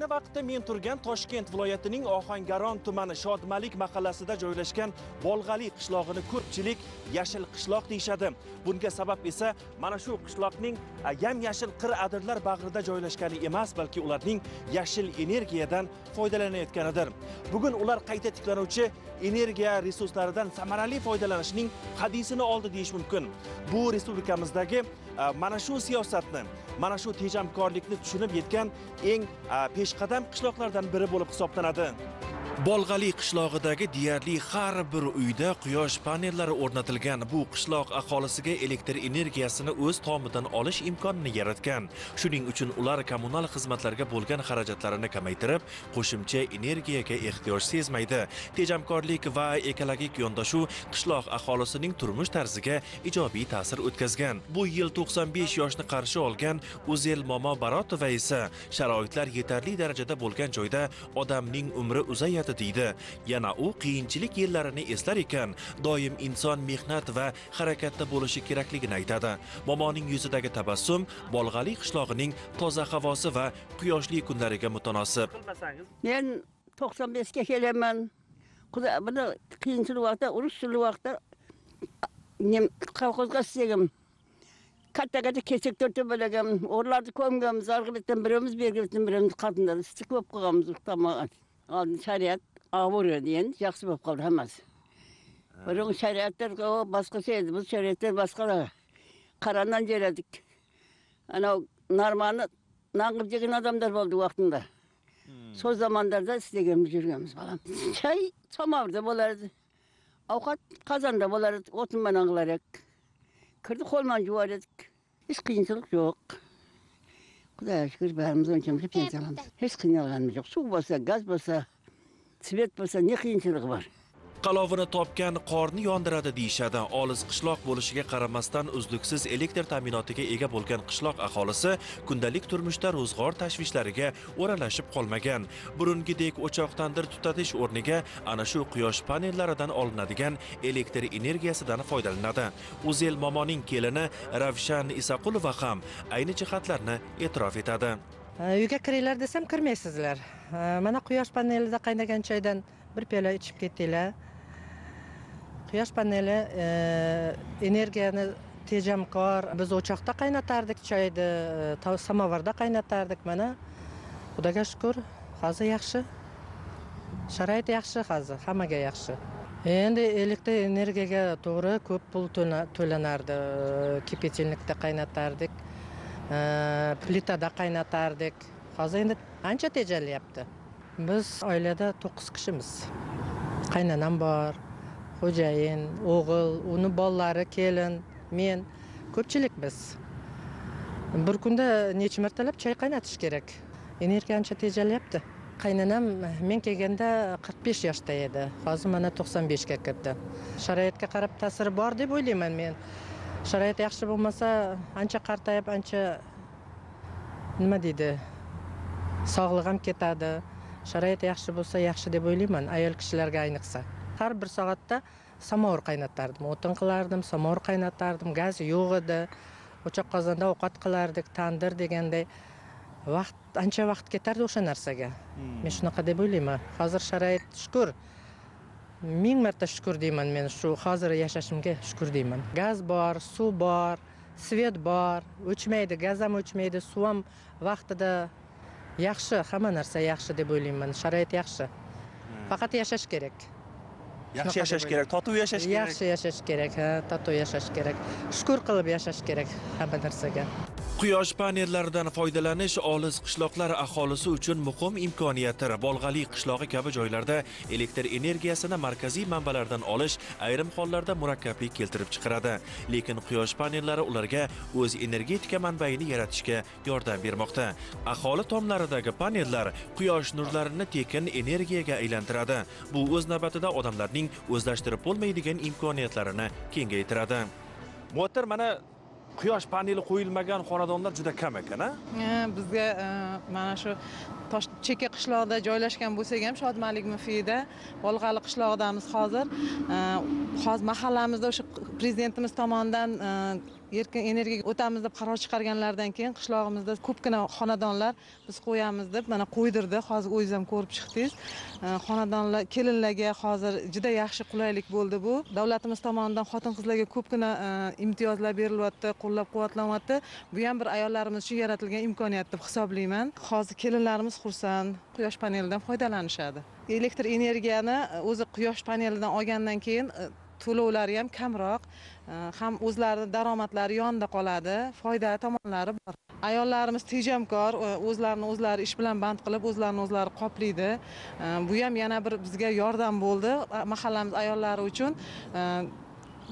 Ayni vaqtda men turgan Toshkent viloyatining Ohangaron tumani Shodmalik mahallasida joylashgan Bolg'ali qishlog'ini ko'pchilik yashil qishloq deyshadi. Bunga sabab esa mana shu qishloqning yam-yashil qir adirlar bag'rida joylashgani emas, balki ularning yashil energiyadan foydalanayotganidir. Bugun ular qayta tiklanuvchi energiya resurslaridan samarali foydalanishning hadisini oldi deyish mumkin. Bu respublikamizdagi mana shu siyosatni, mana shu tejamkorlikni tushunib yetgan eng peshqadam qishloqlardan biri bo'lib hisoblanadi. Bolg'ali qishlog'idagi deyarli har bir uyda quyosh panellari o'rnatilgan. Bu qishloq aholisiga elektr energiyasini o'z tomidan olish imkonini yaratgan. Shuning uchun ular kommunal xizmatlarga bo'lgan xarajatlarini kamaytirib, qo'shimcha energiyaga ehtiyoj sezmaydi. Tejamkorlik va ekologik yondashuv qishloq aholisining turmush tarziga ijobiy ta'sir o'tkazgan. Bu yil 95 yoshni qarshi olgan Uzel Momo Barotova esa sharoitlar yetarli darajada bo'lgan joyda odamning umri uzayadi deydi. Yana u qiyinchilik yillarini eslar ekan, doim inson mehnat va harakatda bo'lishi kerakligini aytadi. Momoning yuzidagi tabassum Bolg'ali qishlog'ining toza havosi va quyoshli kunlariga mutanosib. Men 95 ga kelaman. Xudo buni qiyinchilik vaqtda, urushli vaqtda men kolxozga ishladim. Katta-katta kesik tortib bo'lgan, o'rlarni ko'mganmiz, arg'ilitdan birimiz, bergilitdan birimiz qadinlar istik bo'lib qolganmiz, uxtamagan. Şariat ağır diyen yaxşı болып қалды hammasi. Bugün şariatlar başqacha edi, bu şariatlar başqalar. Qarandan jeradik. Ana narmani nangib jegen adamlar bo'ldi vaqtında. Сол zamanlarda istegemiz yurganmiz balam. Çay samovarda bo'lardi. Ovqat qozonda bo'lardi, o'tin bilan qilarak. Kirdi qo'lman yuvardik. Hech qiyinchilik yo'q. Xudoga shukr, barimiz o'nchamiz pensiyalanamiz. Hech qiynalganimiz yo'q. Suv bo'lsa, gaz bo'lsa, svet bo'lsa, ne qiyinchilik bor. Qalovini topgan qorni yondiradi deyshadi. Olis qishloq bo'lishiga qaramasdan uzluksiz elektr ta'minotiga ega bo'lgan qishloq aholisi kundalik turmushda ro'zg'or tashvishlariga o'ralashib qolmagan. Burungidek o'choq tandir tutatish o'rniga ana shu quyosh panellaridan olinadigan elektr energiyasidan foydalanadi. Uzel Momoning kelini Ravshan Isaqulova ham ayni jihatlarni e'tirof etadi. Uyga kiringlar desam kirmaysizlar. Mana quyosh panelida qaynagan choydan bir piyola ichib ketdinglar. Quyosh paneli energiyani tejamkor. Biz o'choqda qaynatardik choyni, samovarda qaynatardik. Mana Xudoga shukr, hozir yaxshi. Sharoit yaxshi hozir, hammaga yaxshi. Endi elektr energiyaga to'g'ri ko'p pul to'lanardi. Kipetilnikda qaynatardik, plitada qaynatardik. Hozir endi ancha tejalyapti. Biz oilada 9 kishimiz. Qaynanam bor, xo'jayin, o'g'il, uni bolalari, kelin, men, ko'pchilik biz. Bir kunda necha martalab choy qaynatish kerak. Energiya ancha tejalyapti. Qaynanam men kelganda 45 yoshda edi. Hozir mana 95 ga kirdi. Sharoitga qarab ta'siri bor deb o'ylayman men. Sharoit yaxshi bo'lmasa, ancha qartayib, ancha nima deydi? Sog'lig'im ketadi. Sharoit yaxshi bo'lsa, yaxshi deb o'ylayman, ayol kishilarga ayniqsa. Har bir soatda samovar qaynatardim, o'tin qilardim, samovar qaynatardim, gaz yo'q edi. O'choq qozonda ovqat qilardik, tandir deganday. Ancha vaqt ketardi o'sha narsaga. Men shunaqa deb o'ylayman. Hozir sharoit shukr. 1000 marta shukr deyman men, shu hozir yashashimga shukr deyman. Gaz bor, suv bor, svet bor, o'chmaydi, gaz ham o'chmaydi, suv ham vaqtida yaxshi, hamma narsa yaxshi deb o'ylayman. Sharoit yaxshi. Faqat yashash kerak. Yaxshi yashash kerak, totuv yashash kerak. Yaxshi yashash kerak, totuv yashash kerak. Shukr qilib yashash kerak hamma narsaga. Quyosh panellaridan foydalanish olis qishloqlar aholisi uchun muhim imkoniyatdir. Bolg'ali qishlog'i kabi joylarda elektr energiyasini markaziy manbalardan olish ayrim hollarda murakkablik keltirib chiqaradi. Lekin quyosh panellari ularga o'z energetika manbaini yaratishga yordam bermoqda. Aholi tomlaridagi panellar quyosh nurlarini tekin energiyaga aylantiradi. Bu o'z navbatida odamlarning o'zlashtirib bo'lmaydigan imkoniyatlarini kengaytiradi. Muattar, mana quyosh paneli qo'yilmagan xonadonlar juda kam ekan-a? Bizga mana shu chekka qishloqda joylashgan bo'lsak ham Shodmalik mufida Bolg'ali qishlog'idamiz hozir. Hozir mahallamizda o'sha prezidentimiz tomonidan erkin energiyaga o'tamiz deb qaror chiqarganlaridan keyin qishlog'imizda ko'pgina xonadonlar biz qo'yamiz deb mana qo'ydirdi. Hozir o'zingiz ham ko'rib chiqdingiz. Xonadonlar kelinlarga hozir juda yaxshi qulaylik bo'ldi bu. Davlatimiz tomonidan xotin-qizlarga ko'pgina imtiyozlar berilyapti, qo'llab-quvvatlanyapti. Bu ham bir ayollarimiz uchun yaratilgan imkoniyat deb hisoblayman. Hozir kelinlarimiz xursand, quyosh panelidan foydalanishadi. Elektr energiyani o'zi quyosh panelidan olgandan keyin to'lovlari ham kamroq, ham o'zlarining daromadlari yonida qoladi, foyda tomonlari bor. Ayollarimiz tejamkor, o'zlari ish bilan band qilib, o'zlari qoplaydi. Bu ham yana bir bizga yordam bo'ldi mahallamiz ayollari uchun.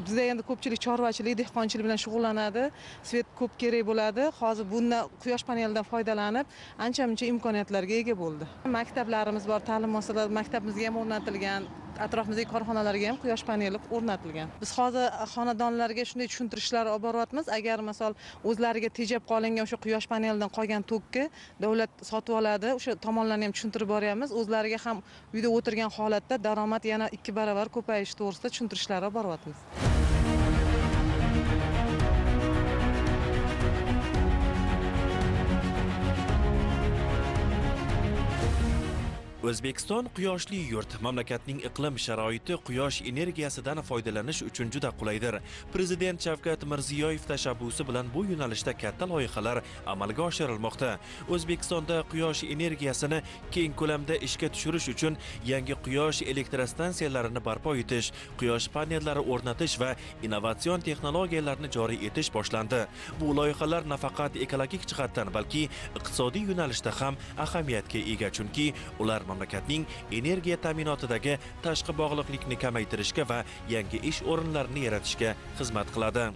Bizda endi ko'pchilik chorvachilik, dehqonchilik bilan shug'ullanadi. Svet ko'p kerak bo'ladi. Hozir bundan quyosh panelidan foydalanib, ancha-muncha imkoniyatlarga ega bo'ldi. Maktablarimiz bor, ta'lim muassasalari maktabimizga ham o'rnatilgan, atrofimizdagi korxonalarga ham quyosh paneli o'rnatilgan. Biz hozir xonadonlarga shunday tushuntirishlar olib boryapmiz. Agar misol o'zlariga tejab qolingan o'sha quyosh panelidan qolgan tokki davlat sotib oladi, o'sha tomonlarni ham tushuntirib boryapmiz. O'zlariga ham uyda o'tirgan holatda daromad yana 2 barobar ko'payishi to'g'risida tushuntirishlar olib boryapmiz. O'zbekiston quyoshli yurt. Mamlakatning iqlim sharoiti quyosh energiyasidan foydalanish uchun juda qulaydir. Prezident Shavkat Mirziyoyev tashabbusi bilan bu yo'nalishda katta loyihalar amalga oshirilmoqda. O'zbekistonda quyosh energiyasini keng ko'lamda ishga tushirish uchun yangi quyosh elektrostansiyalarini barpo etish, quyosh panellari o'rnatish va innovatsion texnologiyalarni joriy etish boshlandi. Bu loyihalar nafaqat ekologik jihatdan, balki iqtisodiy yo'nalishda ham ahamiyatga ega, chunki ular mamlakatning energiya ta'minotidagi tashqi bog'liqlikni kamaytirishga va yangi ish o'rinlarini yaratishga xizmat qiladi.